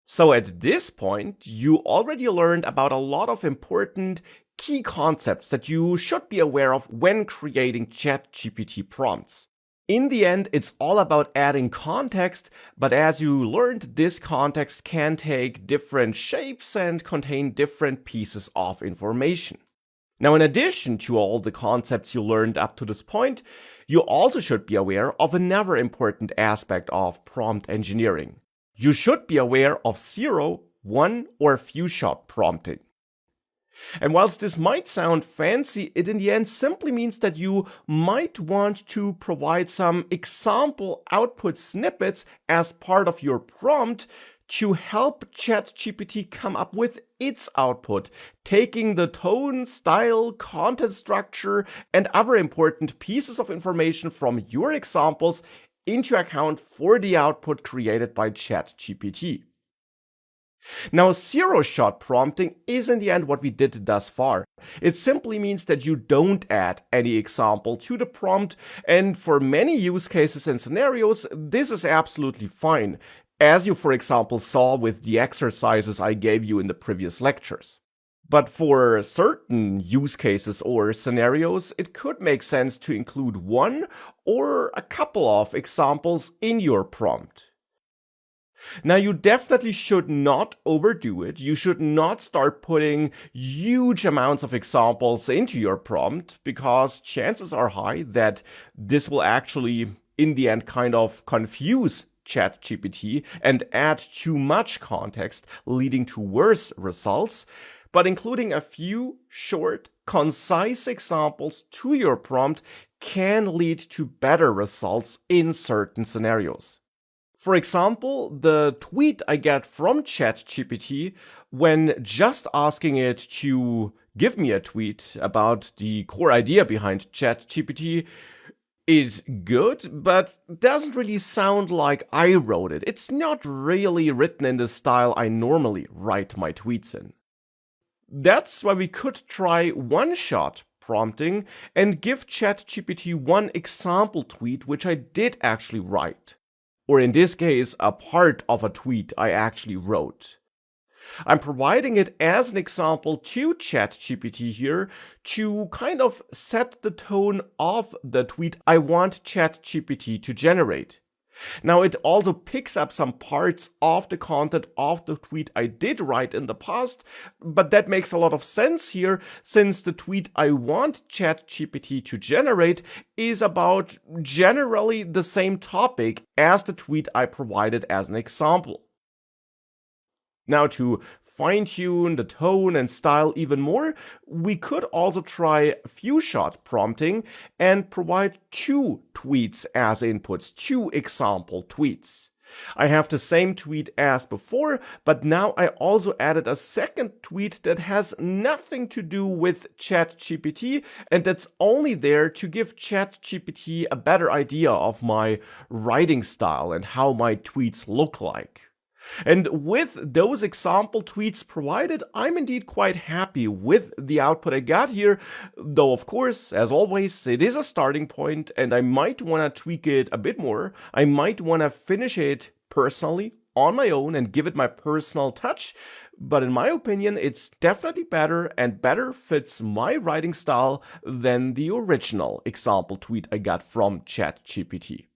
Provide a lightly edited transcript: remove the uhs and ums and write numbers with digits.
So at this point, you already learned about a lot of important key concepts that you should be aware of when creating ChatGPT prompts. In the end, it's all about adding context, but as you learned, this context can take different shapes and contain different pieces of information. Now, in addition to all the concepts you learned up to this point, you also should be aware of another important aspect of prompt engineering. You should be aware of 0, 1, or few-shot prompting. And whilst this might sound fancy, it in the end simply means that you might want to provide some example output snippets as part of your prompt to help ChatGPT come up with its output, taking the tone, style, content structure, and other important pieces of information from your examples into account for the output created by ChatGPT. Now, zero-shot prompting is in the end what we did thus far. It simply means that you don't add any example to the prompt, and for many use cases and scenarios, this is absolutely fine, as you, for example, saw with the exercises I gave you in the previous lectures. But for certain use cases or scenarios, it could make sense to include one or a couple of examples in your prompt. Now, you definitely should not overdo it. You should not start putting huge amounts of examples into your prompt, because chances are high that this will actually, in the end, kind of confuse ChatGPT and add too much context, leading to worse results. But including a few short, concise examples to your prompt can lead to better results in certain scenarios. For example, the tweet I get from ChatGPT when just asking it to give me a tweet about the core idea behind ChatGPT is good, but doesn't really sound like I wrote it. It's not really written in the style I normally write my tweets in. That's why we could try one-shot prompting and give ChatGPT one example tweet which I did actually write. Or in this case, a part of a tweet I actually wrote. I'm providing it as an example to ChatGPT here to kind of set the tone of the tweet I want ChatGPT to generate. Now, it also picks up some parts of the content of the tweet I did write in the past, but that makes a lot of sense here, since the tweet I want ChatGPT to generate is about generally the same topic as the tweet I provided as an example. Now, to fine-tune the tone and style even more, we could also try few-shot prompting and provide 2 tweets as inputs, 2 example tweets. I have the same tweet as before, but now I also added a second tweet that has nothing to do with ChatGPT, and that's only there to give ChatGPT a better idea of my writing style and how my tweets look like. And with those example tweets provided, I'm indeed quite happy with the output I got here, though of course, as always, it is a starting point and I might want to tweak it a bit more. I might want to finish it personally on my own and give it my personal touch, but in my opinion, it's definitely better and better fits my writing style than the original example tweet I got from ChatGPT.